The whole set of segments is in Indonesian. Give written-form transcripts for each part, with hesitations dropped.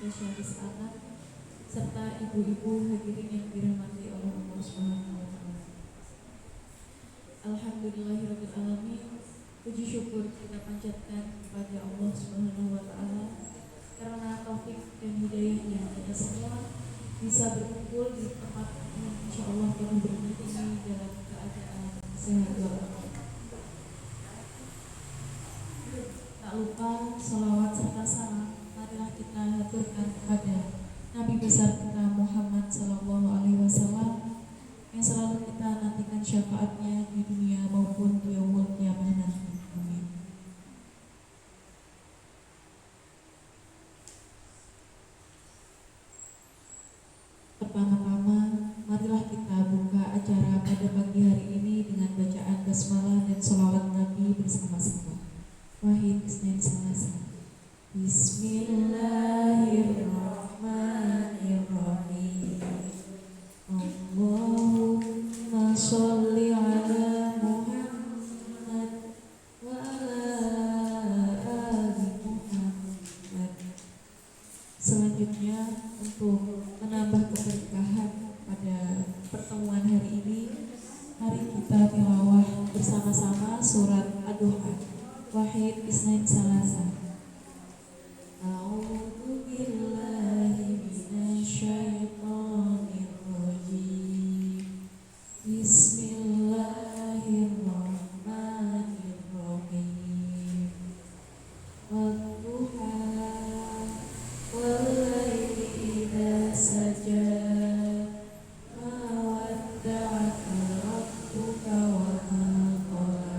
spesialis anak, serta ibu-ibu hadirin yang dirahmati oleh Allah Subhanahu wa Ta'ala. Alhamdulillahirabbil alamin. Puji syukur kita panjatkan kepada Allah Subhanahu wa Ta'ala karena taufik dan hidayahnya kita semua bisa berkumpul di tempat yang insyaallah penuh berkah ini dalam keadaan sehat walafiat. Tak lupa salawat serta salam marilah kita haturkan kepada Nabi besar kita Muhammad Sallallahu Alaihi Wasallam yang selalu kita nantikan syafaatnya di dunia maupun di yaumul qiyamah nanti. Amin. Pertama-tama, marilah kita buka acara pada pagi hari ini dengan bacaan basmalah dan sholawat Nabi bersama-sama. Wahid Isnin Selasa. Bismillahirrahmanirrahim. Allahumma sholli ala Muhammad wa ala ali Muhammad. Selanjutnya, untuk menambah keberkahan pada pertemuan hari ini, mari kita tilawah bersama-sama surat Ad-Duha. Wahid Isnin Selasa. A'udzu billahi minasyaitonir rajim. Bismillahirrahmanirrahim. Wadduha wal-laili idza saja. Ma wadda'aka rabbuka wa ma qala.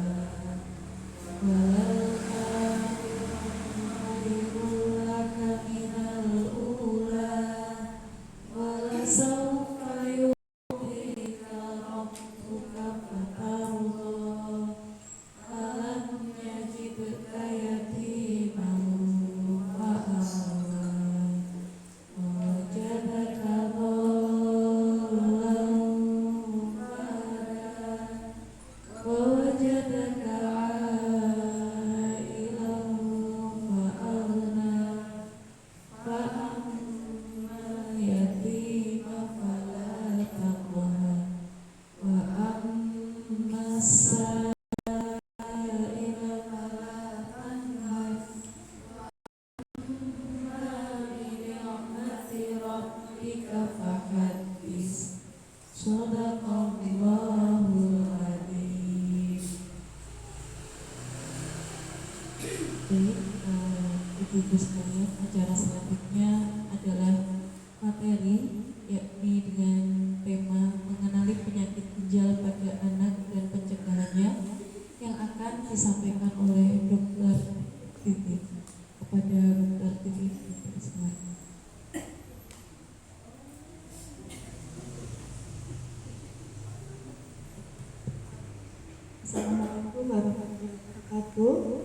Ibu-ibu sekalian, acara selanjutnya adalah materi, yakni dengan tema mengenali penyakit ginjal pada anak dan pencegahannya, yang akan disampaikan oleh Dr. Titik. Kepada Dr. Titik, silakan. Assalamualaikum warahmatullahi wabarakatuh.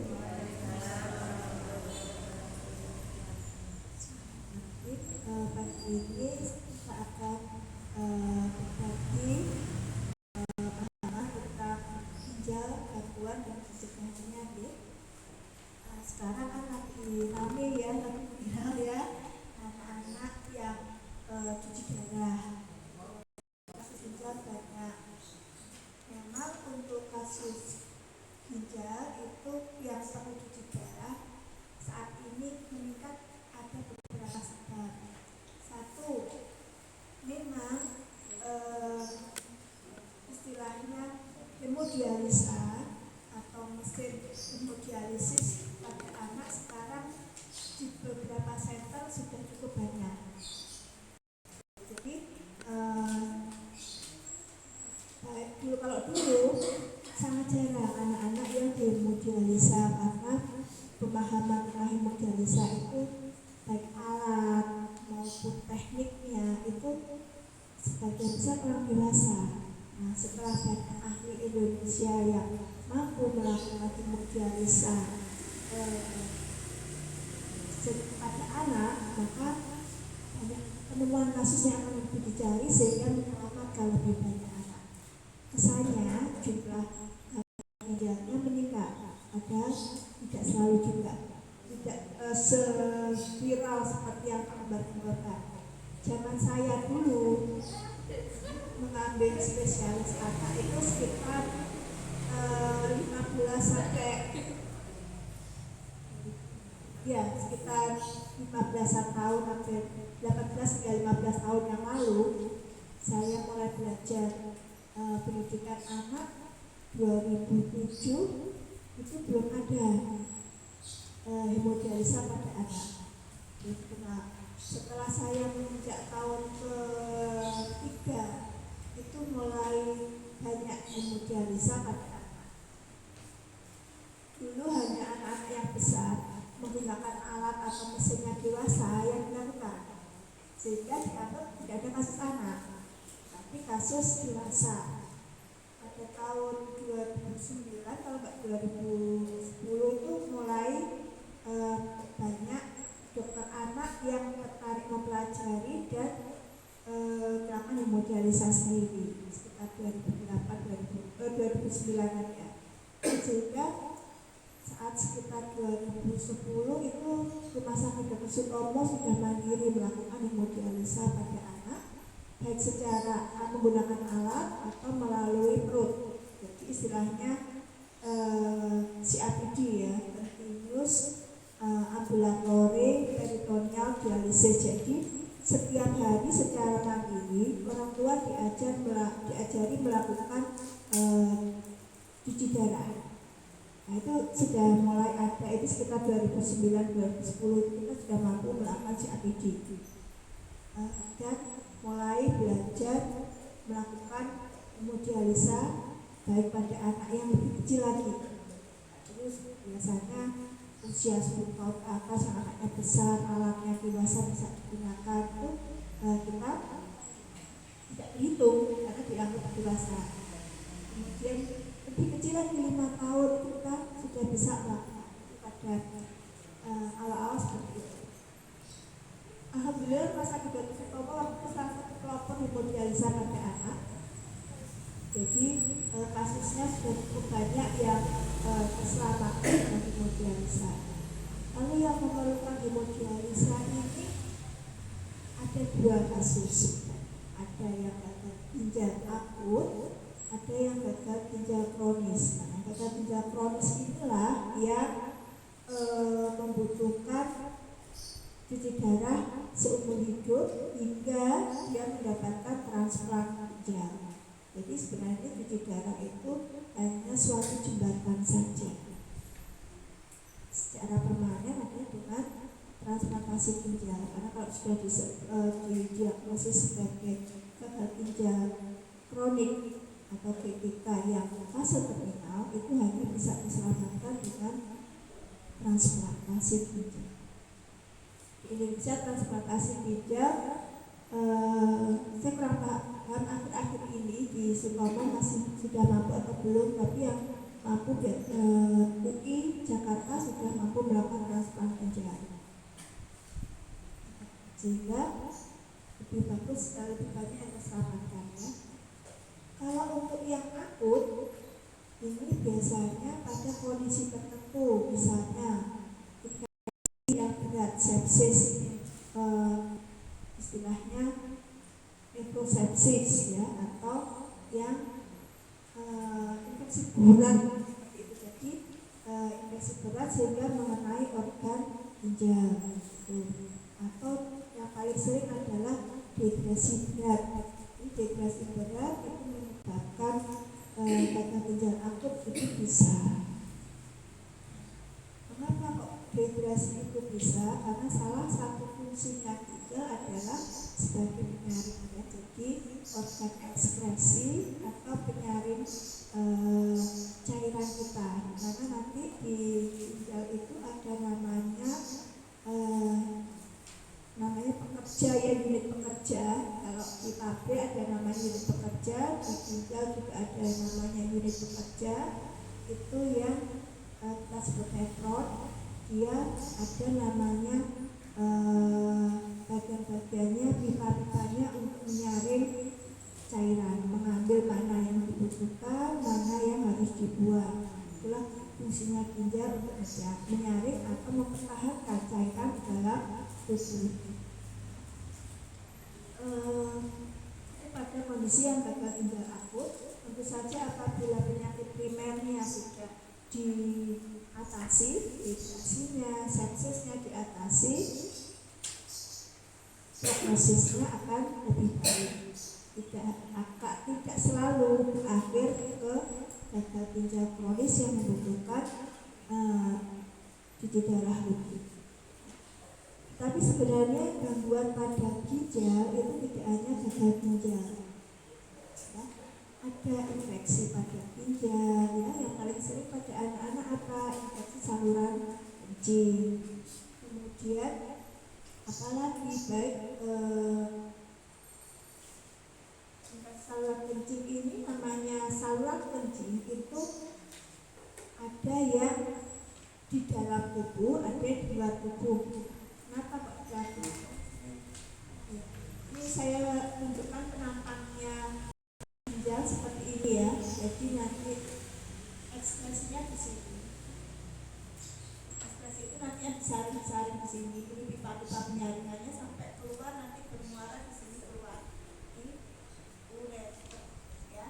Pagi ini kita akan berbagi tentang ginjal, gangguan dan pencegahannya. Sekarang kan lagi rame ya, lagi viral ya, anak-anak yang cuci darah. Kasus ginjal banyak. Memang untuk kasus ginjal itu yang perlu cuci darah saat ini meningkat ada beberapa sebab. Satu, memang istilahnya hemodialisa atau mesin hemodialisis pada anak sekarang di beberapa center sudah cukup banyak. Jadi kalau dulu sangat jarang anak-anak yang dihemodialisa karena pemahaman tentang hemodialisa itu baik alat maupun tekniknya itu sebagian besar orang dewasa. Nah, setelah banyak ahli Indonesia yang mampu melakukan hemodialisa pada anak, maka banyak penemuan kasus yang akan lebih dicari sehingga menyelamatkan lebih banyak anak. Kesannya jumlah ginjalnya meningkat, padahal tidak selalu juga, tidak seviral seperti yang Pak Kembar katakan. Zaman saya dulu mengambil spesialis anak itu sekitar 15 sampai ya sekitar 15 tahun, hampir 18 hingga 15 tahun yang lalu saya mulai belajar pendidikan anak. 2007 itu belum ada hemodialisa pada anak. Setelah saya menginjak tahun ke-3 itu mulai banyak hemodialisa pada anak. Dulu hanya anak-anak yang besar menggunakan alat atau mesinnya dewasa yang dilakukan, sehingga dianggap tidak ada kasus anak, tapi kasus dewasa. Pada tahun 2009 kalau nggak 2010 itu mulai banyak dokter anak yang tertarik mempelajari dan melakukan hemodialisa sendiri sekitar 2009 ya. Sehingga saat sekitar 2010 itu Rumah Sakit Dr. Sutomo sudah mandiri melakukan hemodialisa pada anak, baik secara menggunakan alat atau melalui perut. Jadi istilahnya CAPD ya, continuous ambulatory peritoneal dialisis. Jadi setiap hari secara mandiri orang tua diajari melakukan cuci darah. Nah itu sudah mulai ada, itu sekitar 2009-2010 kita sudah mampu melakukan CAPD dan mulai belajar melakukan hemodialisa baik pada anak yang lebih kecil lagi. Terus biasanya usia 10 tahun ke atas yang anaknya besar, alatnya dewasa bisa digunakan, itu kita tidak dihitung karena dianggap dewasa. Kemudian lebih kecil lagi 5 tahun itu kita sudah bisa melakukan pada awal-awal seperti itu. Alhamdulillah Rumah Sakit Dr. Sutomo waktu itu salah satu pelopor hemodialisa pada anak. Jadi kasusnya sudah cukup banyak yang terselamatkan dengan hemodialisa. Lalu yang memerlukan hemodialisa ini ada 2 kasus. Ada yang gagal ginjal akut, ada yang gagal ginjal kronis. Nah, gagal ginjal kronis inilah yang membutuhkan cuci darah seumur hidup hingga dia mendapatkan transplant ginjal. Jadi sebenarnya cuci darah itu hanya suatu jembatan saja. Secara permanen adalah dengan transplantasi ginjal. Karena kalau sudah didiagnosis sebagai gagal ginjal kronik atau GGK yang fase terminal, itu hanya bisa diselamatkan dengan transplantasi ginjal. Di Indonesia transplantasi ginjal saya kurang paham akhir-akhir ini di Sutomo masih sudah mampu atau belum, tapi yang mampu UI Jakarta sudah mampu melakukan transplantasi ginjal, sehingga lebih bagus, lebih banyak yang terselamatkan ya. Kalau untuk yang akut ini biasanya pada kondisi tertentu, misalnya yang berat, sepsis, istilahnya nefrosepsis ya, atau yang infeksi berat seperti itu. Jadi infeksi berat sehingga mengenai organ ginjal atau yang paling sering adalah dehidrasi berat. Ini dehidrasi berat itu menyebabkan gagal ginjal akut itu bisa. Kenapa kok dehidrasi itu bisa? Karena salah satu fungsinya ginjal adalah sebagai penyaring ya. Jadi organ ekskresi atau penyaring cairan kita. Karena nanti di ginjal itu ada namanya pekerja ya, unit pekerja. Kalau di pabrik ada namanya unit pekerja, di ginjal juga ada namanya unit pekerja. Itu yang kita sebut nefron. Dia ada namanya bagian-bagiannya, pipa-pipanya untuk menyaring cairan, mengambil mana yang dibutuhkan, mana yang harus dibuang. Itulah fungsinya ginjal untuk menyaring atau mempertahankan cairan dalam tubuh. Pada kondisi yang gagal ginjal akut, tentu saja apabila penyakit primernya sudah diatasi, dehidrasinya, sepsisnya diatasi, prognosisnya akan lebih baik. Tidak selalu berakhir ke gagal ginjal kronis yang membutuhkan cuci darah lebih. Tapi sebenarnya gangguan pada ginjal itu tidak hanya gagal ginjal, ya. Ada infeksi pada ginjal, ya, yang paling sering pada anak-anak apa? Infeksi saluran kencing. Kemudian apalagi baik saluran kencing ini, namanya saluran kencing itu ada yang di dalam tubuh, ada di luar tubuh. Kenapa kok di luar tubuh? Ini saya tunjukkan penampangnya ginjal seperti ini ya. Jadi nanti ekspresinya di sini. Ekspresi itu nanti disaring-saring di sini. Ini pipa-pipa penyaringannya sampai keluar, nanti bermuara di sini keluar. Ini ureter ya.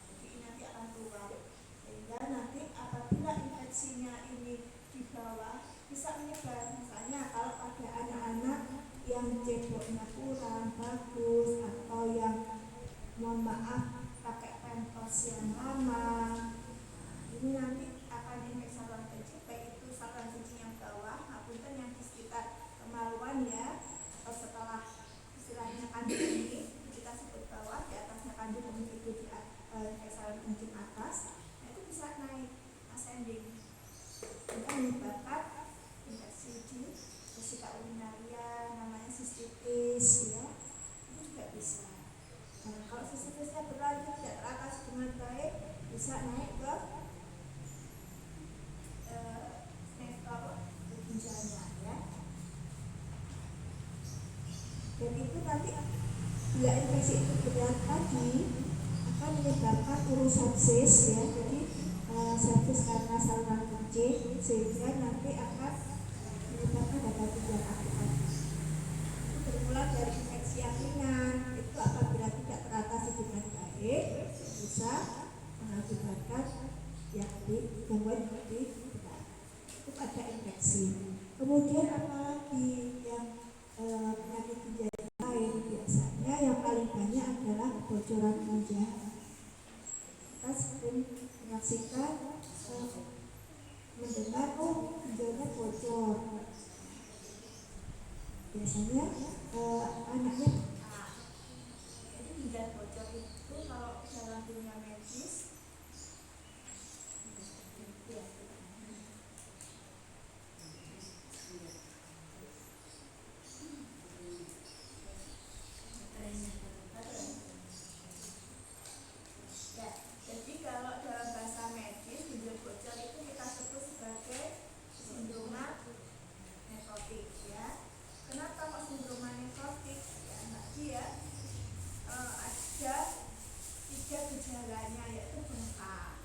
Jadi ini nanti akan keluar. Sehingga nanti apabila infeksinya ini di bawah bisa menyebar. Misalnya kalau pada anak-anak yang ceboknya kurang bagus atau yang mohon maaf pakai pampers yang lama, ini nanti akan infeksi saluran kencing, baik itu saluran kencing yang bawah maupun yang di sekitar kemaluan ya, atau setelah istilahnya kandung ini kita sebut bawah, di atasnya kandung itu di infeksi saluran kencing atas, nah itu bisa naik ascending, sehingga menyebabkan infeksi di vesika urinaria, namanya sistitis ya, itu juga bisa. Nah, kalau sistitisnya berlanjut tidak teratasi dengan baik, bisa naik ke ginjalnya ya. Dan itu nanti bila infeksi itu berat tadi akan menyebabkan urosepsis ya. Jadi sepsis karena saluran kencing, sehingga nanti akan menyebabkan gagal ginjal akut. Itu bermula dari infeksi yang ringan, itu apabila tidak teratasi dengan baik bisa mengakibatkan yang gangguan lebih berat. Itu pada infeksi. Kemudian apalagi yang penyakit ginjal lain, biasanya yang paling banyak adalah kebocoran ginjal. Kita sering menyaksikan mendengar ginjalnya bocor. Biasanya anaknya jadi ginjal bocor itu kalau dalam dunia medis ya, jadi kalau dalam bahasa medis ginjal bocor itu kita sebut sebagai sindroma nefrotik ya. Kenapa kok sindroma nefrotik? Ya, dia ada 3 gejalanya, yaitu bengkak.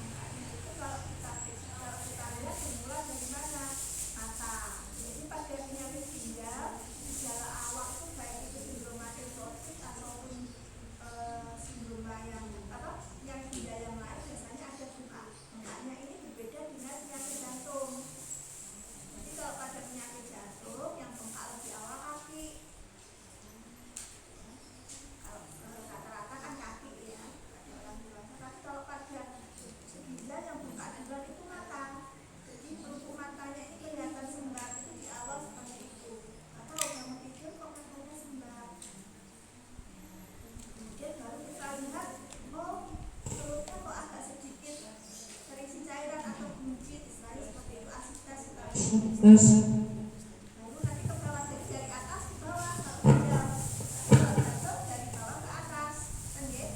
Bengkaknya itu kalau kita lihat bermula dari mana? Mata. Jadi pada penyakit ginjal, gejala awal itu baik itu sindroma nefrotik ataupun sindroma yang ginjal yang lain, biasanya ada bengkak. Bengkaknya ini berbeda dengan penyakit jantung. Jadi kalau pada penyakit jantung yang bengkak lebih awal kaki. Kalau rata-rata kan kaki ya, pada orang dewasa. Tapi kalau pada ginjal yang bengkak duluan itu mata. Jadi pelupuk matanya ini kelihatan sembab itu di awal seperti itu. Atau bangun tidur kok matanya sembab. Kemudian baru kita lihat, oh perutnya kok agak sedikit terisi cairan atau buncit, istilahnya seperti itu, asitas. Baru nanti ke bawah, jadi dari atas ke bawah, kalau ginjal jatuh dari bawah ke atas, kan ya?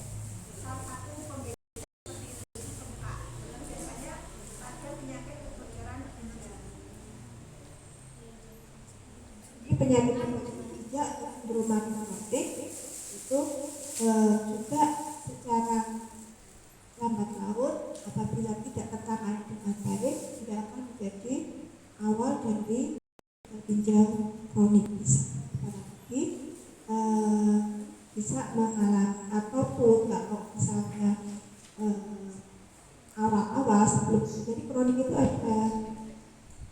Salah satu pembeda seperti itu bengkak. Dan biasanya pada penyakit kebocoran ginjal. Jadi penyakit kebocoran ginjal berumah nefrotik itu juga secara lambat laun apabila tidak tertangani dengan baik tidak akan menjadi ginjal kronik bisa. Apalagi bisa mengalami ataupun kalau misalnya awal-awal sebelum jadi kronik itu ada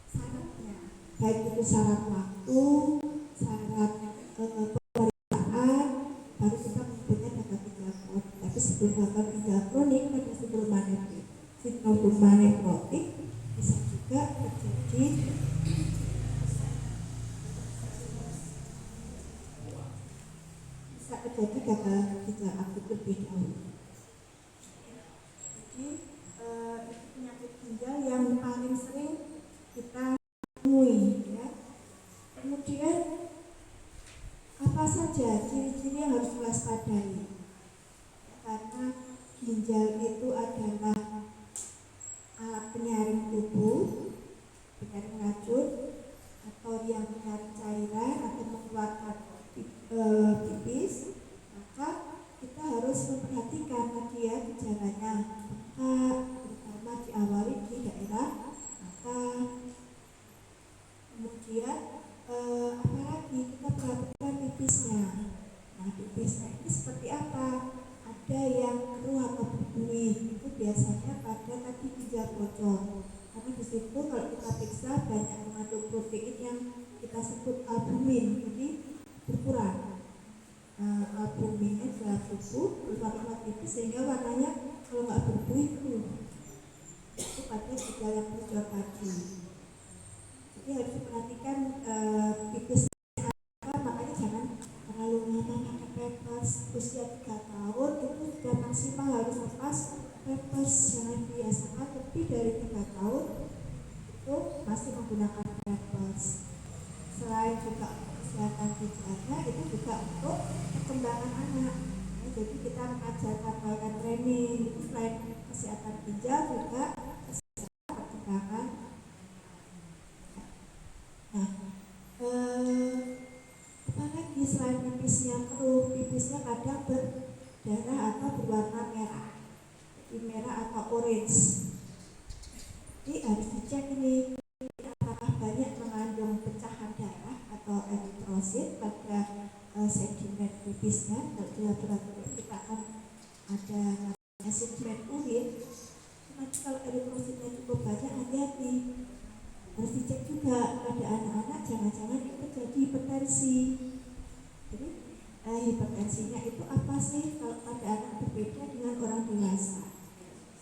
syaratnya, baik itu syarat waktu, syarat pemeriksaan, baru kita menyebutnya gagal ginjal kronik. Tapi sebelum gagal ginjal kronik ada sindrom nefrotik bisa juga terjadi gagal ginjal akut lebih dahulu. Jadi itu penyakit ginjal yang paling sering kita temui ya. Kemudian apa saja ciri-ciri yang harus diwaspadai? Karena ginjal itu adalah alat penyaring tubuh, penyaring racun, atau yang menyaring cairan atau mengeluarkan pipis, maka kita harus memperhatikan tadi ya gejalanya, terutama diawali di daerah mata. Kemudian apalagi kita perhatikan pipisnya. Nah, pipisnya ini seperti apa? Ada yang keruh atau berbuih, itu biasanya pada tadi ginjal bocor. Karena di situ kalau kita periksa banyak mengandung protein yang kita sebut albumin, jadi berkurang. Albuminnya dalam tubuh berwarna pipis sehingga warnanya kalau nggak berbuih keruh. Itu pada ginjal yang bocor tadi. Jadi harus diperhatikan pipisnya apa, makanya jangan terlalu lama pakai pampers. Usia 3 tahun itu sudah maksimal harus lepas pampers, jangan biasakan lebih dari 3 tahun itu masih menggunakan pampers. Selain juga kesehatan ginjalnya, itu juga untuk perkembangan anak. Nah, jadi kita mengajarkan melakukan training itu selain kesehatan ginjal juga kesehatan perkembangan. Nah, apalagi selain pipisnya keruh, pipisnya kadang berdarah atau berwarna merah, jadi merah atau orange. Jadi harus dicek ini apakah banyak mengandung pecahan darah atau eritrosit pada sedimen pipisnya. Kalau di laboratorium kita akan ada sedimen urin. Nanti kalau eritrositnya cukup banyak, hati-hati. Harus dicek juga pada anak-anak, jangan-jangan itu terjadi hipertensi. Jadi hipertensinya itu apa sih? Kalau pada anak berbeda dengan orang dewasa.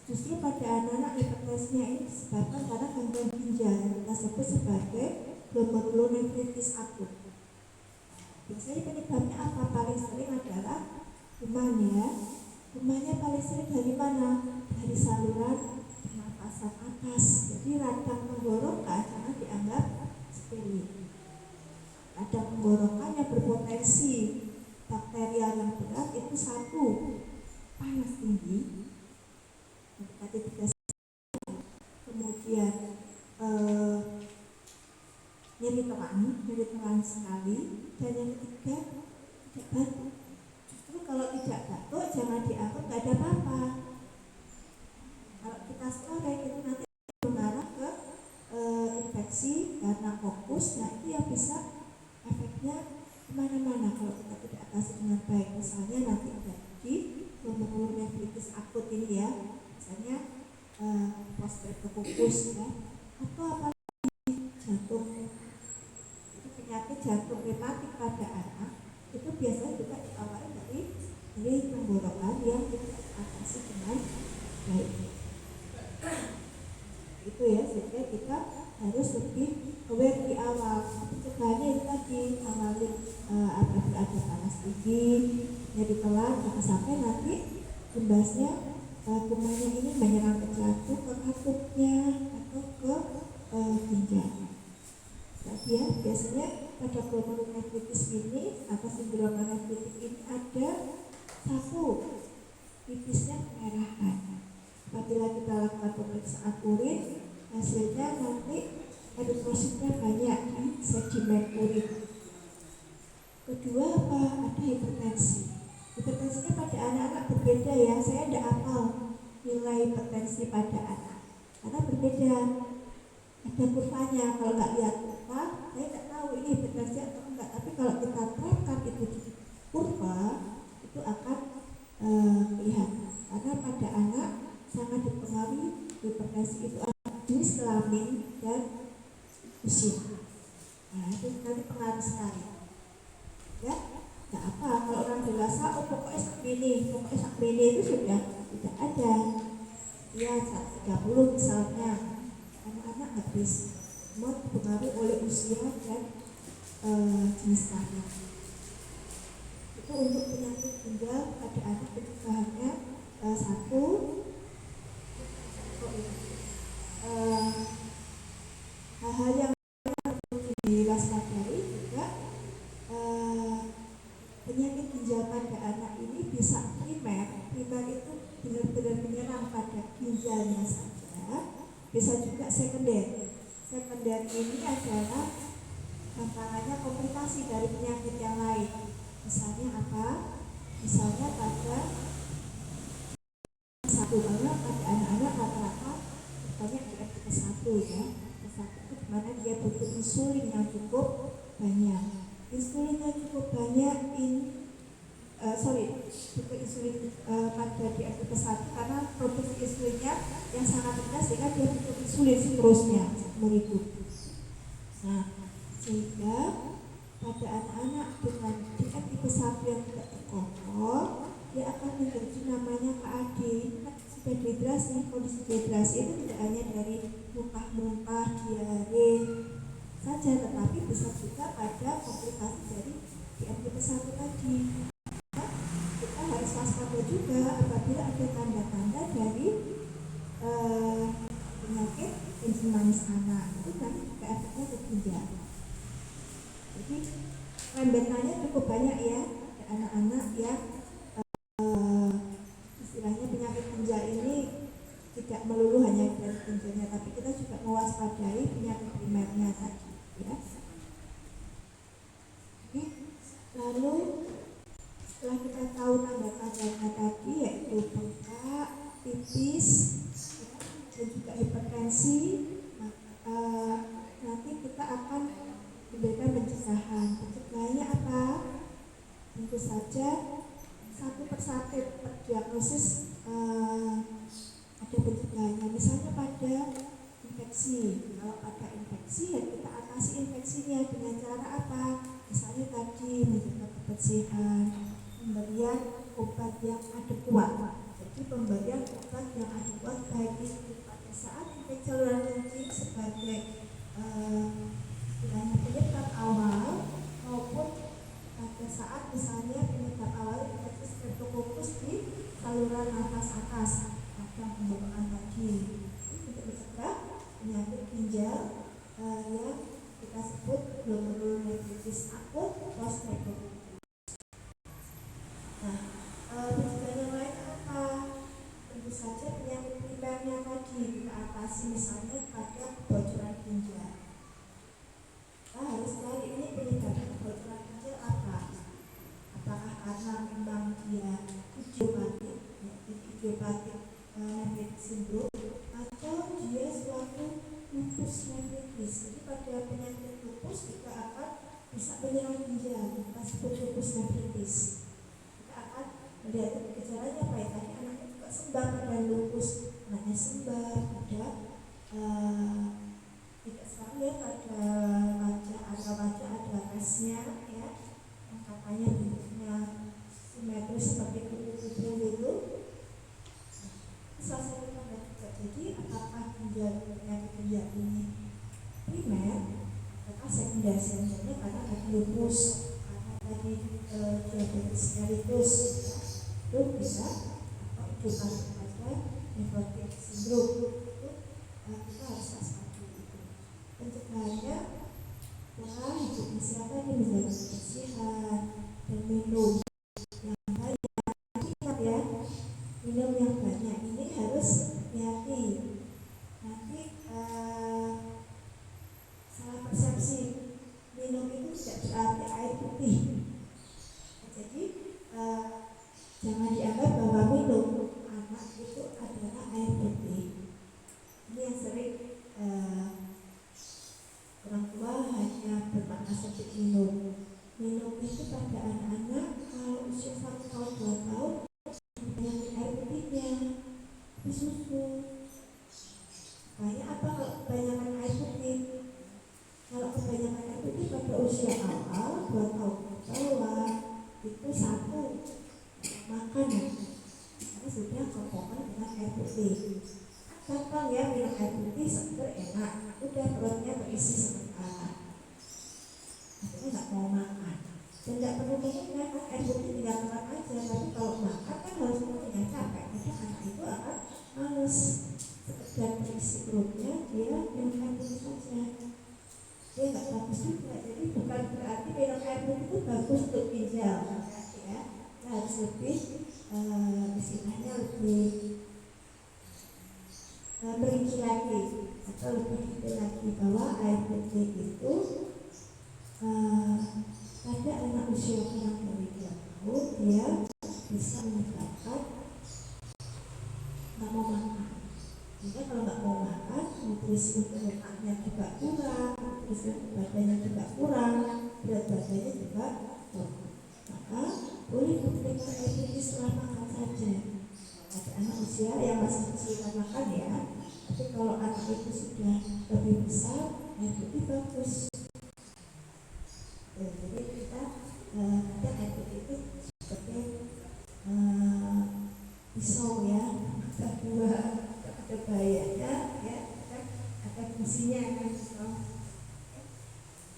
Justru pada anak-anak hipertensinya ini disebabkan karena gangguan ginjal yang kita sebut sebagai glomerulonefritis akut. Biasanya penyebabnya apa? Paling sering adalah kuman ya. Kumannya paling sering dari mana? Dari saluran pernapasan atas. Jadi radang tenggorokan jangan dianggap sepele. Radang tenggorokan yang berpotensi bakterial yang berat itu 1, panas tinggi, mendekati 3, kemudian nyeri telan sekali, dan yang ketiga tidak batuk. Justru kalau tidak batuk jangan dianggap tidak ada apa-apa. Kalau kita sore itu nanti mengarah ke infeksi karena fokus. Nah, itu yang bisa efeknya kemana-mana kalau kita tidak atasi dengan baik. Misalnya nanti terjadi glomerulonefritis akut ini ya, misalnya post-streptococcus ya, atau apalagi jantung. Itu penyakit jantung rematik pada anak itu biasanya juga diawali dari tenggorokan yang tidak diatasi dengan baik. Itu ya, sehingga kita harus lebih aware di awal. Pencegahannya itu tadi awali apabila ada panas tinggi, nyeri telan, jangan sampai nanti imbasnya kumannya ini menyerang ke jantung, ke katupnya atau ke ginjal. Tadi ya, biasanya pada glomerulonefritis ini atau sindrom nefritik ini ada 1, pipisnya kemerahan. Apabila kita lakukan pemeriksaan urin, hasilnya nanti eritrositnya banyak di sedimen urin. Kedua apa? Ada hipertensi. Hipertensinya pada anak-anak berbeda ya. Saya tidak hafal nilai hipertensi pada anak karena berbeda. Ada kurvanya. Kalau nggak lihat kurva, saya tidak tahu Nah, itu nanti pengaruh sekali. Ya, nggak apa kalau orang dewasa, oh pokoknya sak ini itu sudah tidak ada. Ya, 30 misalnya, anak-anak habis semua dipengaruhi oleh usia dan jenis tanah. Itu untuk penyakit ginjal pada anak pencegahannya satu, hal-hal yang perlu diwaspadai juga penyakit ginjal pada anak ini bisa primer itu benar-benar menyerang pada ginjalnya saja, bisa juga sekunder. Sekunder ini adalah tantangannya komplikasi dari penyakit yang lain. Misalnya apa? Misalnya pada satu, karena pada anak-anak rata-rata banyak diabetes satu ya. Satu itu dimana dia butuh insulin yang cukup banyak. Insulin yang cukup banyak butuh insulin pada diabetes satu karena produksi insulinnya yang sangat rendah sehingga dia butuh insulin seterusnya mengikut. Nah, sehingga pada anak-anak dengan tipe 1 yang tidak terkontrol, dia akan menjadi namanya KAD. Sudah dehidrasi. Kondisi dehidrasi itu tidak hanya dari muntah-muntah, diare saja, tetapi bisa juga pada komplikasi dari tipe 1 tadi. Kita harus waspada juga apabila ada tanda-tanda dari penyakit kencing manis anak, itu kan juga efeknya ke ginjal. Jadi rembetannya cukup banyak ya, ada anak-anak yang istilahnya penyakit ginjal ini tidak melulu hanya dari ginjalnya, tapi kita juga mewaspadai penyakit primernya tadi ya. Oke. Lalu setelah kita tahu tanda-tandanya tadi, yaitu bengkak, tipis, dan juga hipertensi, nanti kita akan memberikan pencegahan. Pencegahannya apa? Tentu saja satu persatu diagnosis ada pencegahannya. Misalnya pada infeksi, kalau ada infeksi ya kita atasi infeksinya dengan cara apa? Misalnya tadi menjaga kebersihan, pemberian obat yang adekuat. Jadi pemberian obat yang adekuat baik itu pada saat infeksi saluran kencing sebagai penyebab awal maupun pada saat misalnya penyebab awal infeksi streptococcus di saluran nafas atas atau pembawaan tadi, untuk mencegah penyakit ginjal yang kita sebut glomerulonefritis akut atau streptococcus. Nah, pencegahan yang lain apa? Tentu saja penyakit primernya tadi kita atasi, misalnya pada kebocoran ginjal. Kita harus cari ini penyebab kebocoran ginjal apa? Apakah karena memang dia idiopatik, nephritis syndrome, atau dia suatu lupus nephritis. Jadi pada penyakit lupus kita akan bisa menyerang ginjal, kita sebut lupus nephritis. Kita akan melihat gejalanya apa ya, tadi anaknya juga sembah pada lupus, anaknya sembah pada tidak selalu ya, pada wajah ada rasnya ya, yang katanya bentuknya simetris seperti kupu-kupu itu. Salah satu tanda juga. Jadi apakah penyakit ginjal ini primer atau sekunder? Sebenarnya karena ada lupus, karena tadi diabetes mellitus ya, itu bisa atau idiopati pada nephrotic syndrome. Itu kita harus waspada itu. Pencegahannya pola hidup siapa ini menjaga kebersihan dan minum yang banyak. Ingat ya, minum yang banyak ini harus hati-hati. Nanti salah persepsi, minum itu tidak berarti air putih. Jadi jangan dianggap bahwa minum anak itu adalah air putih. Ini yang sering orang tua hanya bermakna sempit minum. Minum itu pada anak-anak kalau usia 1 tahun 2 tahun banyak air putihnya, tapi susu. Supaya apa? Kalau kebanyakan air putih, kalau kebanyakan air putih usia awal 2 tahun ke bawah itu satu makanan karena sudah komponen dengan air putih. Gampang ya minum air putih seger enak, udah perutnya berisi sebentar. Akhirnya nggak mau makan. Dan nggak perlu mengingat kan air putih tinggal makan aja, tapi kalau makan kan harus mengingat capek. Jadi anak itu akan males. Sekedar berisi perutnya dia minum air putih saja. Dia nggak bagus juga. Jadi bukan berarti minum air putih itu bagus untuk ginjal, ya. Nah, harus lebih istilahnya lebih merinci lagi atau lebih detail lagi bahwa air putih itu pada anak usia kurang dari 2 tahun dia bisa menyebabkan nggak mau makan. Jadi kalau nggak mau makan, nutrisi untuk lemaknya juga kurang, nutrisi untuk badannya juga kurang, berat badannya juga turun. Maka boleh diberikan air putih setelah makan saja. Ada anak usia yang masih kecil makan ya, tapi kalau anak itu sudah lebih besar, air putih bagus. Jadi kita ada air putih itu seperti pisau ya, ada buah, ada bahayanya ya, ada fungsinya kan pisau.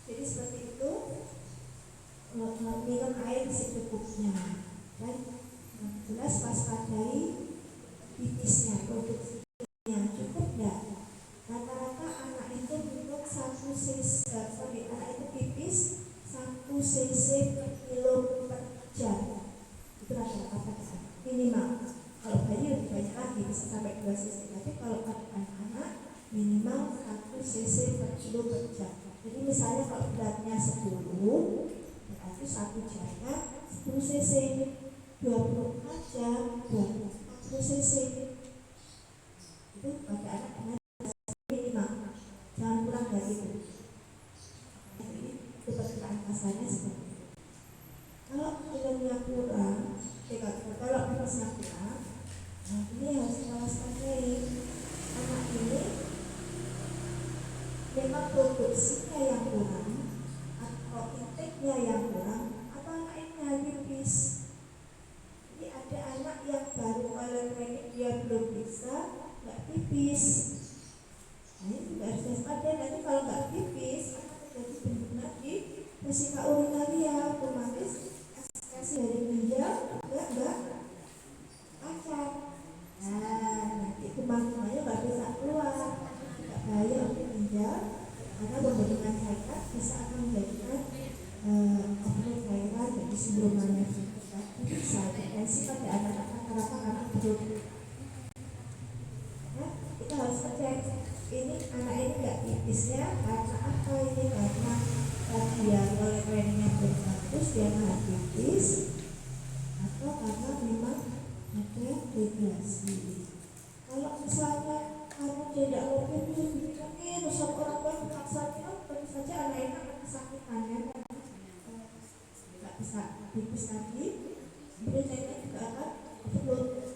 Jadi seperti itu, minum air secukupnya, kan? Jelas waspadai pipisnya, produksinya cukup enggak? Rata-rata anak itu minum 1 cc, anak itu pipis 1 cc per kilo per jam. Itu rata-rata minimal. Kalau bayi lebih banyak lagi, bisa sampai 2 cc. Tapi kalau pada anak-anak minimal 1 cc per kilo per jam. Jadi misalnya kalau beratnya 10, berarti 1 jamnya 10 cc. 24 jam 24 cc itu pada anak dengan minimal, jangan kurang dari itu. Jadi itu perkiraan kasarnya seperti itu. Kalau nilainya kurang, kalau pipesnya kurang, nah ini harus diwaspadai. Anak ini memang produksinya yang kurang atau intake-nya yang kurang, atau anak ini hanya pipis. Ada anak yang baru mulai training dia belum bisa nggak pipis. Nah ini juga harus waspada. Nanti kalau nggak pipis akan terjadi penurunan di vesika urinaria, otomatis ekskresi dari ginjal juga nggak lancar. Nah nanti kemang-kemangnya nggak bisa keluar, nggak bahaya untuk ginjal karena pembentukan cairan bisa akan menjadikan overload cairan jadi sindrom anemia. Bisa depresi pada anak-anak anak belum. Nah, kita harus cek ini anak ini nggak pipisnya karena apa ini, karena dia oleh trainingnya belum bagus dia nggak pipis, atau karena memang ada dehidrasi. Kalau misalnya karena dia tidak mau pipis, terus orang tua memaksa minum, tentu saja anak ini akan kesakitan ya, nggak bisa pipis lagi. Biasanya juga akan overload,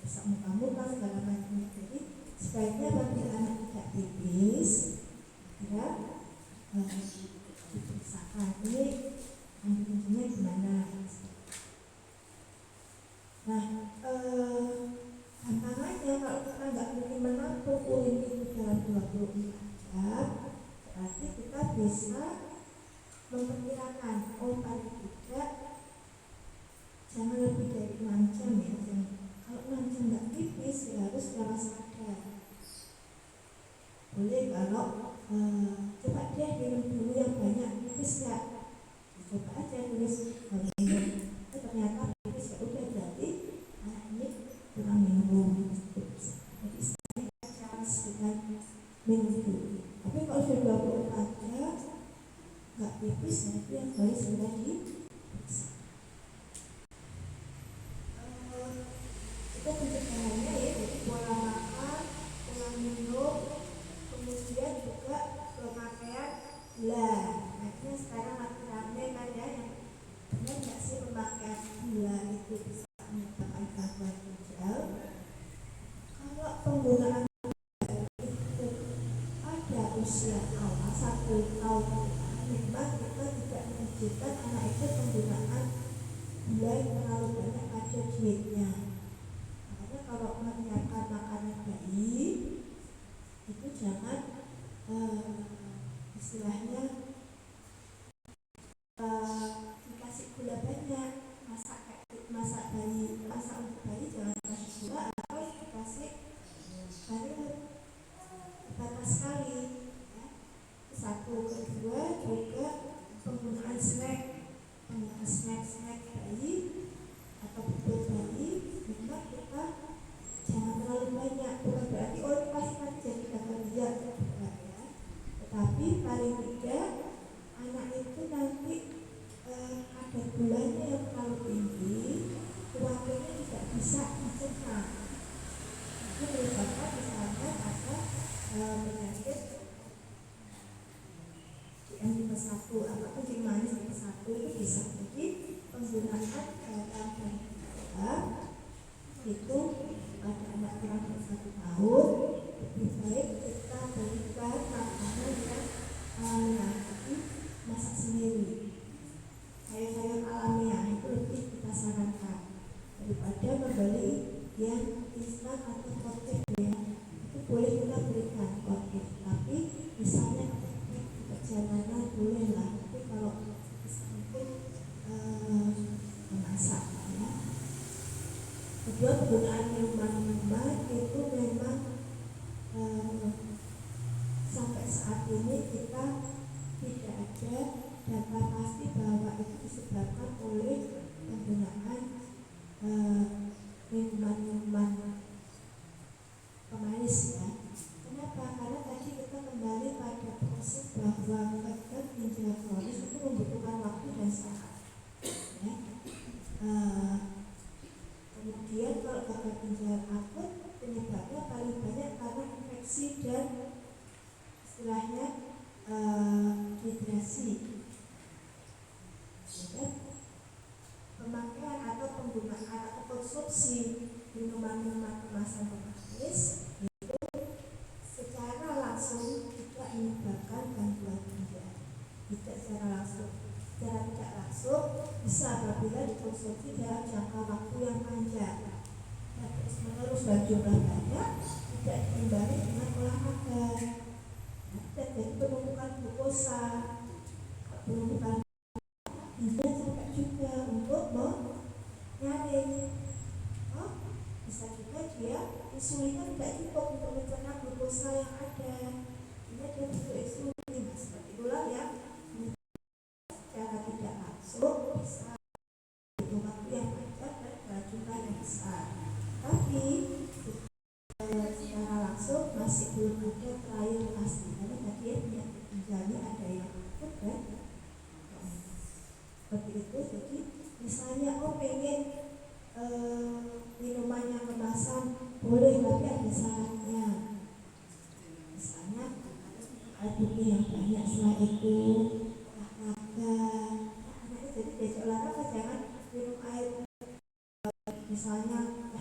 bisa muka-muka segala macam. Jadi sebaiknya bagi anak tidak pipis, ya diperiksakan ini kondisinya gimana. Nah, gampangannya kalau kita nggak mungkin menampung urin itu dalam 24 jam, berarti kita bisa memperkirakan paling tidak jangan lebih dari 6 jam ya. Kalau 6 jam nggak pipis ya harus waspada. Boleh kalau coba deh minum dulu yang banyak, pipis nggak? Coba aja tulis minum. Ternyata pipis ya udah, berarti anak ini kurang minum. Jadi saya chance dengan minum dulu. Tapi kalau sudah 24 jam nggak pipis, nah itu yang harus sudah diperiksa. Itu pencegahannya ya, jadi pola makan, pola minum, kemudian juga pemakaian gula. Nah sekarang lagi rame kan ya, yang benar nggak sih pemakaian gula itu bisa menyebabkan gangguan ginjal. Kalau penggunaan itu pada usia awal 1 tahu memang kita tidak mengajarkan anak itu penggunaan gula yang terlalu banyak pada dietnya. Makanya kalau menyiapkan makanan bayi itu jangan istilahnya dikasih gula banyak. Masak untuk bayi jangan kasih gula atau dikasih baru batas sekali ya. Satu, kedua juga penggunaan snack bayi atau bubur bayi memang kita jangan terlalu banyak, bukan berarti ini pasti nanti jadi gagal ginjal bukan ya, tetapi paling tidak anak itu nanti kadar gulanya yang terlalu tinggi, keluarganya tidak bisa dicerna. Itu menyebabkan misalnya ada penyakit DM1 atau kencing manis DM1 itu bisa. Jadi penggunaan dalam itu pada anak kurang dari 1 tahun lebih baik kita berikan makanan yang nanti masak sendiri, sayur-sayur alamiah itu lebih kita sarankan daripada membeli yang instan atau kotif ya. Itu boleh kita berikan kotif, tapi misalnya perjalanan boleh lah, tapi kalau bisa mungkin memasak ya. Kedua, penggunaan minuman itu memang sampai saat ini kita tidak ada data pasti bahwa itu disebabkan oleh penggunaan minuman pemanis ya. Kenapa? Karena tadi kita kembali pada proses bahwa gagal ginjal kronis itu membutuhkan waktu dan saat ya. Kemudian kalau gagal ginjal akut penyebabnya paling banyak karena infeksi dan istilahnya dehidrasi. Pemakaian atau penggunaan atau konsumsi minuman-minuman kemasan pemanis itu secara langsung tidak menyebabkan gangguan ginjal. Tidak secara langsung, secara tidak langsung bisa apabila dikonsumsi dalam jangka waktu yang panjang dan terus menerus dan jumlah banyak, tidak diimbangi dengan olahraga dan jadi penumpukan glukosa, penumpukan ginjal sampai juga untuk menyaring. Bisa juga dia insulinnya tidak cukup untuk mencerna glukosa yang ada, ini dia butuh insulin. Seperti itulah yang secara tidak langsung bisa butuh waktu yang panjang dan jumlah yang besar, tapi secara langsung masih belum ada trial pasti karena tadi penyakit ginjalnya ada yang akut dan seperti itu. Jadi misalnya pengen minuman yang kemasan boleh, tapi ada syaratnya. Misalnya aduknya yang banyak, setelah itu olahraga. Anaknya jadi diajak olahraga jangan minum air misalnya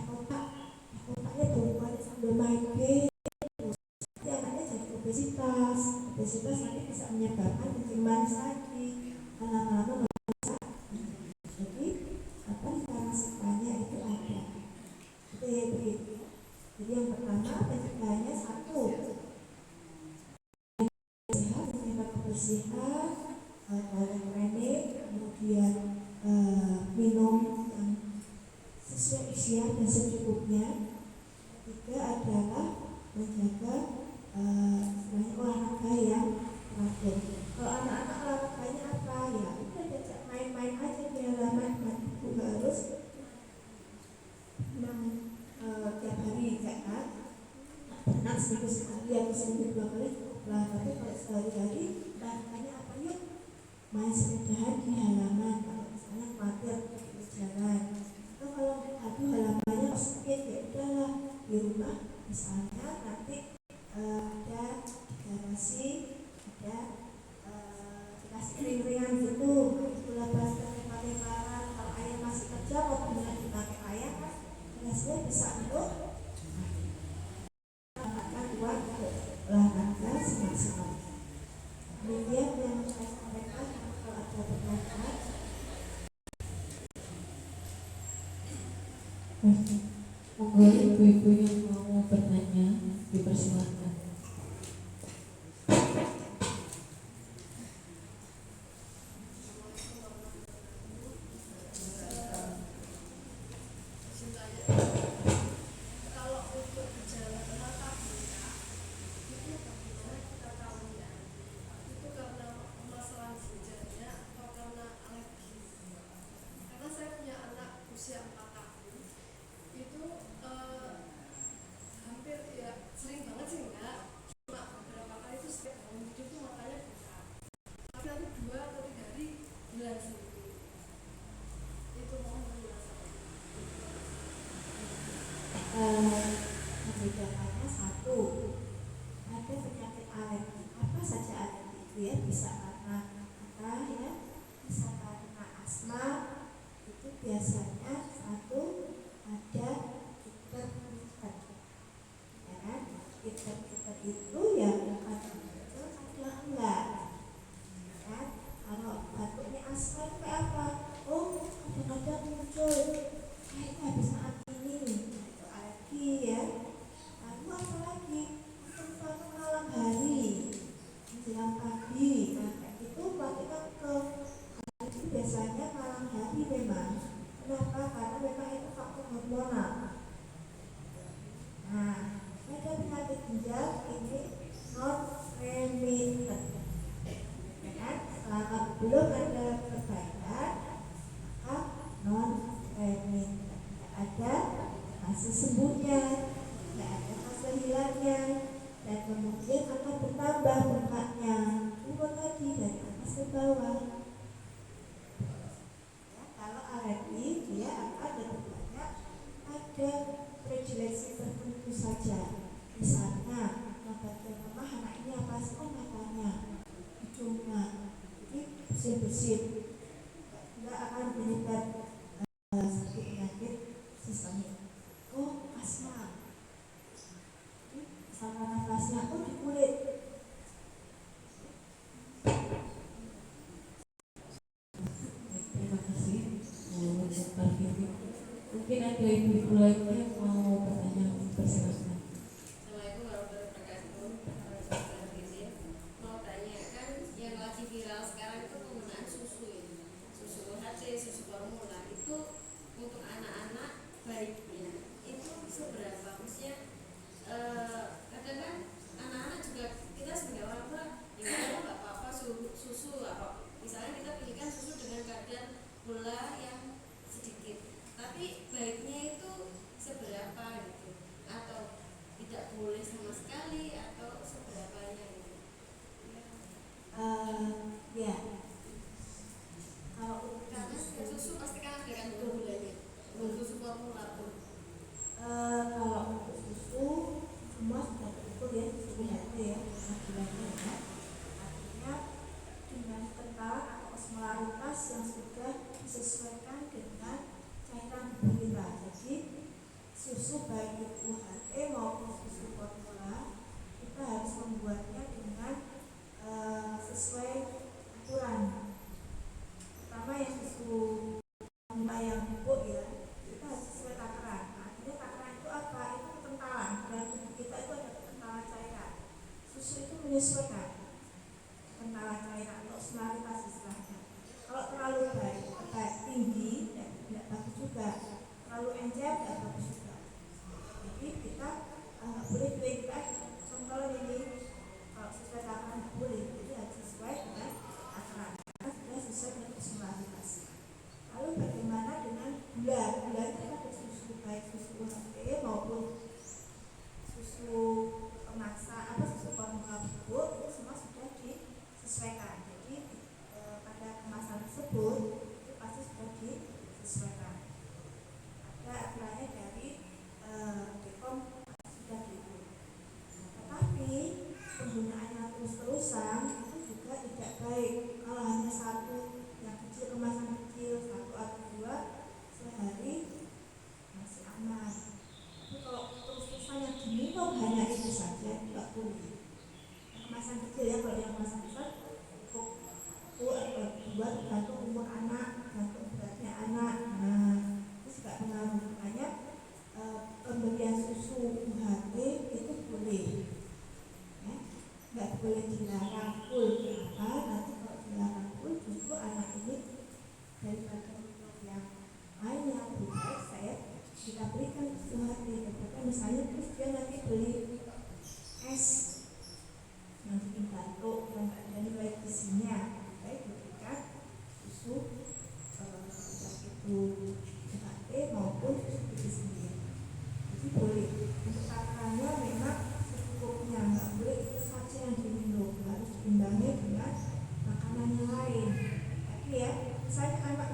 kotaknya bunganya sambil main game. Nanti anaknya jadi obesitas nanti bisa menyebabkan kencing manis lagi, lama-lama jadi pencegahannya itu ada. Jadi yang pertama pencegahannya satu, sehat, menjaga kebersihan, training, kemudian minum yang sesuai usia dan secukupnya. Ketiga adalah menjaga olahraga yang teratur. Kalau anak-anak olahraganya apa ya udah diajak main-main aja di halaman, bukan harus tiap hari kan, berenang seminggu sekali atau seminggu 2 kali lah. Tapi kalau sehari-hari olahraganya apa, yuk main sepedahan di halaman. Kalau misalnya khawatir di jalan, atau kalau halamannya sempit ya udahlah di rumah misalnya nanti ada di garasi ada dikasih ring-ringan gitu, itulah basket pakai karat. Kalau ayah masih kerja mau benar dipakai ayah kan garasinya bisa untuk menggunakan uang olahraga semaksimal. Kemudian yang saya sampaikan. Kalau ada pertanyaan, monggo ibu-ibu yang mau bertanya dipersilakan. membedakannya satu, ada penyakit alergi. Apa saja alergi itu ya, bisa karena apa ya, bisa karena asma. Itu biasanya satu, ada kiper-kiper, ya kan? Kiper-kiper itu ya kadang muncul kadang enggak, ya kan? Kalau batuknya asma itu kayak apa? Oh, kadang-kadang muncul kayaknya habis makan ini, itu alergi ya. Lalu apa lagi? Paru malam hari, menjelang pagi, nah kayak gitu berarti kan ke itu biasanya malam hari memang. Kenapa? Karena memang itu faktor hormonal. Nah, ada penyakit ginjal ini non remittent, ya kan? Selama belum ada perbaikan, maka non remittent, tidak ada fase sembuhnya, tidak ada fase hilangnya, dan kemudian akan bertambah bengkaknya, turun lagi dari atas ke bawah. Ya, kalau alergi dia akan lebih banyak ada predileksi tertentu saja. Misalnya yang bagian lemah anak ini apa sih? Oh, matanya, hidungnya, jadi bersin-bersin, nggak akan menyebar sakit penyakit sistemik. Oh, asma, saluran nafasnya, oh di kulit. Terima kasih Bu Dr. Vivi. Mungkin ada ibu-ibu lainnya yang mau bertanya, dipersilakan. Assalamualaikum warahmatullahi wabarakatuh. Dr. Vivi, mau tanya, kan yang lagi viral sekarang itu penggunaan susu ya, susu UHT, susu formula itu untuk anak-anak baiknya itu seberapa? Maksudnya kadang kan anak-anak juga kita sebagai orang tua ya nggak apa-apa susu apa, misalnya kita pilihkan susu dengan kadar gula yang sedikit, tapi baiknya itu seberapa gitu, atau tidak boleh sama sekali, atau seberapanya gitu. Ya, kalau Karena setiap susu pasti kan ada kandungan gulanya, untuk susu formula pun. kalau untuk susu semua sudah terukur ya, susu UHT ya, gulanya ya. Artinya dengan kental atau osmolaritas yang sudah disesuaikan dengan cairan tubuh kita. Jadi susu baik itu UHT maupun susu formula kita harus membuatnya dengan sesuai aturan. Pertama yang susu formula yang bubuk ya, kita harus sesuai takaran. Artinya takaran itu apa? Itu kekentalan. Dalam tubuh kita itu ada kekentalan cairan. Susu itu menyesuaikan kekentalan cairan atau osmolaritas istilahnya. Kalau terlalu baik tinggi tidak bagus juga, terlalu encer tidak bagus juga. Jadi kita nggak boleh pilih kita contoh ini, kalau sesuai takaran nggak boleh, jadi harus sesuai dengan takaran karena sudah sesuai dengan osmolaritas. Lalu bagaimana dengan gula? Gula itu ada susu baik susu UHT maupun susu pemaksa apa susu formula bubuk, itu semua sudah disesuaikan. Jadi pada kemasan tersebut itu pasti sudah disesuaikan. Ada aturannya dari BPOM sudah diukur. Tetapi penggunaannya terus-terusan itu juga tidak baik. Kalau hanya satu yang kecil, kemasan kecil, satu atau dua sehari masih aman. Tapi kalau terus-terusan yang diminum hanya itu saja, tidak boleh. Kemasan kecil ya, kalau yang kemasan besar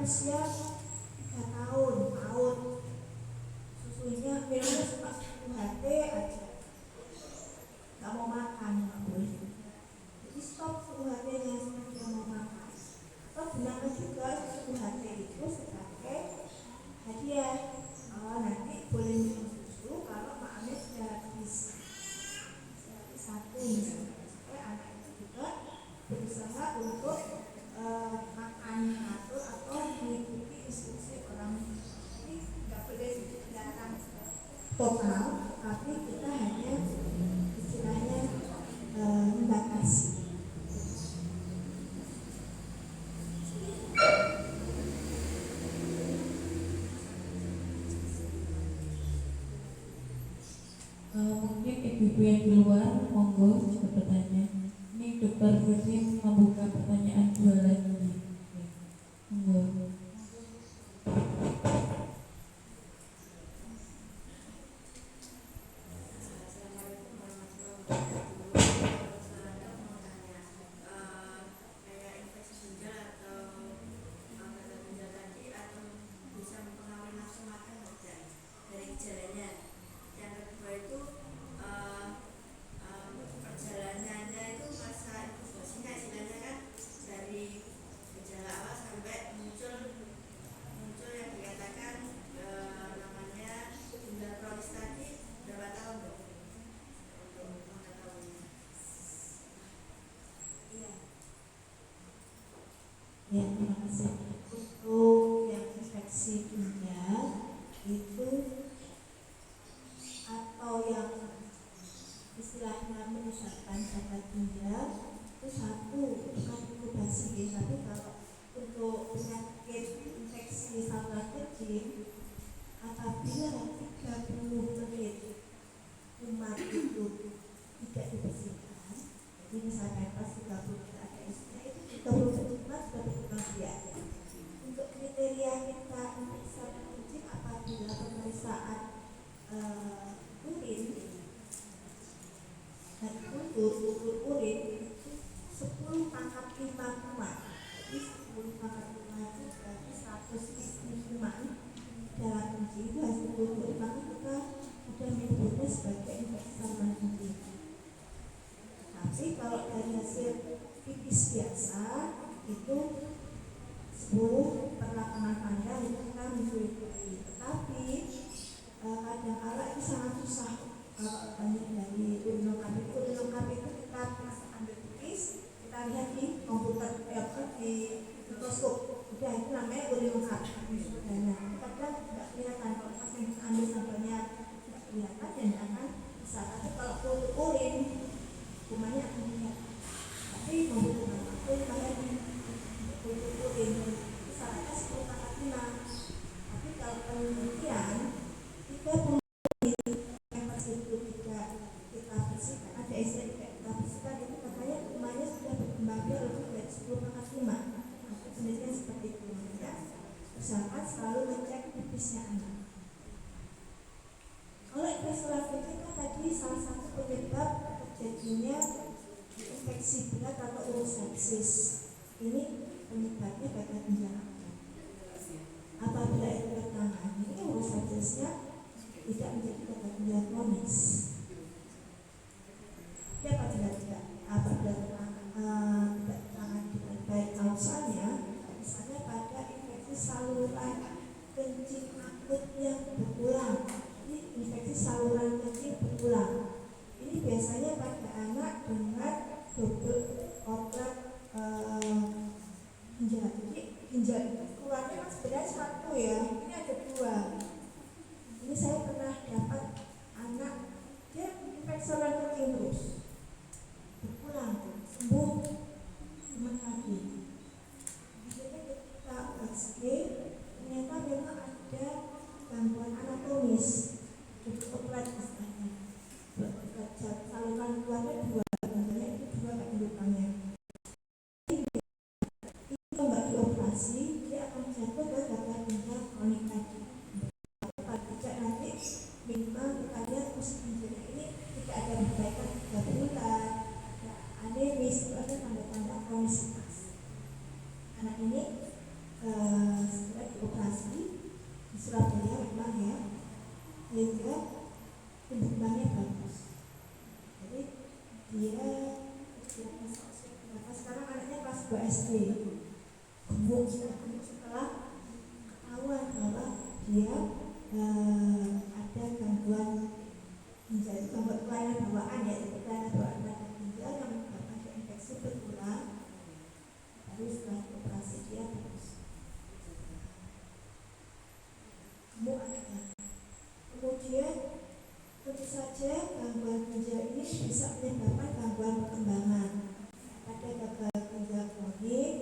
usia 3 tahun, susunya minumnya cuma 10 HT aja, nggak mau makan, nggak boleh. Jadi stop 10 HT nya sampai dia mau makan. Atau gunakan juga 10 HT itu sebagai hadiah. Nanti boleh minum susu kalau makannya sudah habis satu misalnya, supaya anak itu juga berusaha untuk makan teratur atau mengikuti instruksi orang. Jadi nggak boleh dilarang total, tapi kita hanya istilahnya membatasi. Mungkin ibu-ibu yang di luar monggo juga bertanya. Ini Dokter Firly membuka pertanyaan 2 lagi. Monggo. Ya, terima kasih. Untuk yang infeksi ginjal itu atau yang istilahnya menyebabkan cacat ginjal itu satu, bukan inkubasi, tapi kalau untuk penyakit infeksi saluran kecil, apabila 30 menit umat itu tidak dibersihkan, jadi misalnya pas 30 menit ada isinya, itu 30 menit umat sudah berkembang biak. Untuk kriteria kita untuk saluran kecil, apabila pemeriksaan urin dan ukur urin itu 10 pangkat 5 umat. Jadi 10 pangkat 5 itu berarti 100 minuman dalam uji itu hasil ukur, maka kita sudah menyebutnya sebagai infeksi saluran kecil. Tapi kalau dari hasil pipis biasa itu 10 per 8 pandang itu kita mencurigai. Tetapi kadang-kala itu sangat susah kalau banyak dari urin lengkap itu. Urin lengkap itu kita bisa ambil pipis, kita lihat di komputer di mikroskop, udah itu namanya urin lengkap. Nah, kadang tidak kelihatan kalau pas yang kita ambil sampelnya tidak kelihatan dan akan bisa. Tapi kalau urin rumahnya akan kelihatan. Tapi membutuhkan waktu bayar di urin syaratnya 10 pangkat 5. Tapi kalau penelitian 30 yang pas itu tidak kita bersihkan, ada istilah tidak kita bersihkan, itu katanya rumahnya sudah berkembang biak lebih dari 10 pangkat 5. Nah, penelitian seperti itu, ya. Usahakan selalu ngecek pipisnya anak. Kalau infeksi saluran kecil kan tadi salah satu penyebab terjadinya infeksi berat atau urosepsis. Ini penyebabnya gagal ginjal akut. Apabila itu tertangani, urosepsisnya tidak menjadi gagal ginjal kronis. Tapi apabila tidak tertangani dengan baik kausalnya, misalnya pada infeksi saluran kencing akut yang berulang, ini infeksi saluran kencing berulang. Ini biasanya pada anak dengan double outlet ginjal. Jadi ginjal itu keluarnya kan sebenarnya satu ya, ini ada 2. Ini saya pernah dapat anak dia infeksi saluran kencing terus berulang, sembuh teman lagi. Jadi ketika USG ternyata memang ada gangguan anatomis, jadi outlet istilahnya. Saluran keluarnya 2, namanya itu 2 kayak lubangnya. Itu nggak dioperasi, dia SD. Gemuk setelah ketahuan bahwa dia ada gangguan ginjal, kelainan bawaan ya, kelainan bawaan pada ginjal yang menyebabkan infeksi berulang. Lalu setelah operasi dia terus gemuk anaknya. Kemudian tentu saja gangguan ginjal ini bisa menyebabkan gangguan perkembangan. Pada gagal ginjal kronik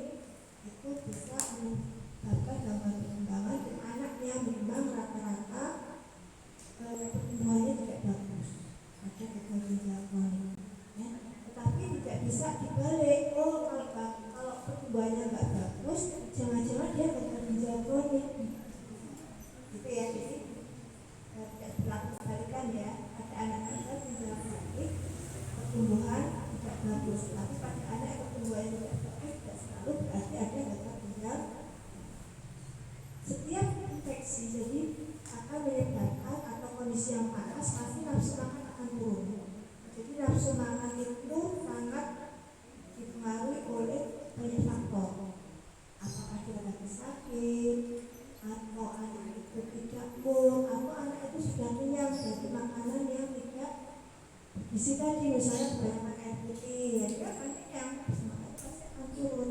itu bisa menyebabkan gangguan perkembangan dan anaknya memang rata-rata pertumbuhannya tidak bagus. Ada gagal ginjal kronik, ya. Tetapi tidak bisa dibalik. Oh, kalau pertumbuhannya nggak bagus, jangan-jangan dia gagal ginjal kronik. Gitu ya, jadi tidak berlaku kebalikan ya. Ada anak-anak ginjal kronik pertumbuhan tidak bagus, tapi pada anak yang pertumbuhannya tidak bagus tidak selalu berarti ada gagal ginjal. Setiap infeksi jadi akan menyebabkan atau kondisi yang panas pasti nafsu makan akan turun. Jadi nafsu makan itu sangat dipengaruhi oleh banyak faktor. Apakah dia lagi sakit, atau anak itu tidak mood, atau anak itu sudah kenyang dari makanan yang tidak bergizi tadi, misalnya kebanyakan air putih, ya dia akan kenyang, semangat pasti akan turun.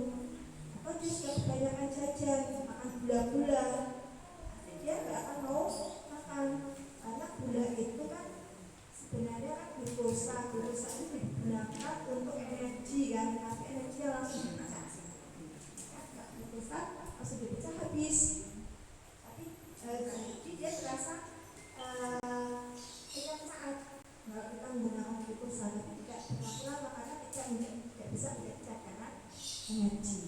Atau dia sudah kebanyakan jajan, makan gula-gula, pasti dia nggak akan mau makan, karena gula itu kan sebenarnya kan glukosa itu digunakan untuk energi kan, tapi energinya langsung dipecah. Glukosa langsung dipecah habis. Jadi dia terasa kenyang saat kalau kita menggunakan glukosa, tapi tidak berlaku lama karena tidak bisa menjadi cadangan energi.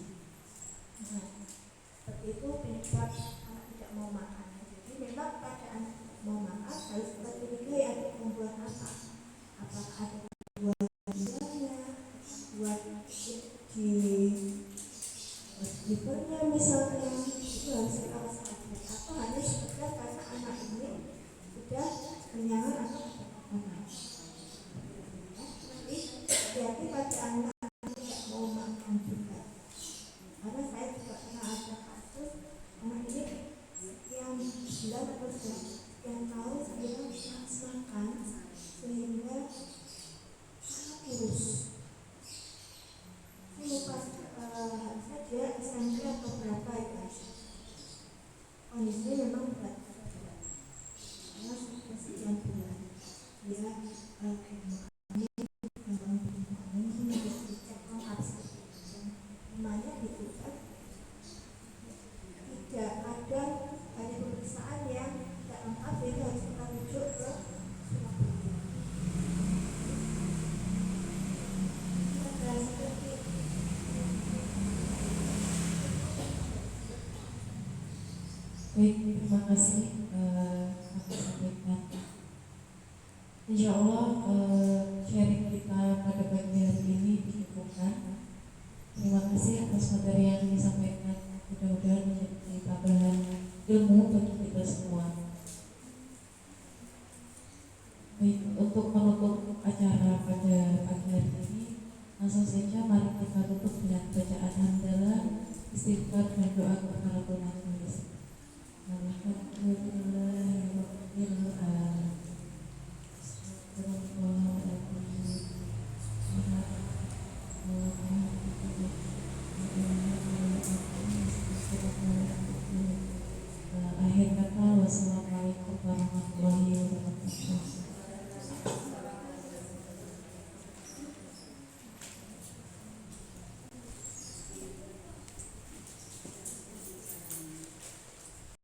Nah, seperti itu penyebab anak tidak mau makan. Jadi memang pada anak tidak mau makan harus kita curigai ada gangguan apa? Apakah ada gangguan ginjalnya, gangguan di livernya misalnya, itu harus kita waspadai. Atau hanya sekedar karena anak ini sudah kenyangan atau ada makanan. Jadi hati-hati pada anak tidak mau makan juga. Karena saya juga pernah ada kasus anak ini sekian bulan atau sekian tahun dia nafsu makan sehingga sangat kurus. Saya lupa harusnya dia SMP atau berapa ya. Kondisinya memang berat karena sudah sekian bulan dia dicek lengkap seperti itu. Namanya itu kan tidak ada banyak pemeriksaan yang tidak lengkap, jadi harus kita rujuk ke Surabaya. Baik, terima kasih atas sampaikan. Insya Allah sharing kita pada pagi hari ini dicukupkan. Terima kasih atas materi yang disampaikan. Mudah-mudahan menjadi tambahan ilmu bagi kita semua. Baik, untuk menutup acara pada pagi hari ini, langsung saja mari kita tutup dengan bacaan hamdalah, istighfar dan doa kafaratul majlis.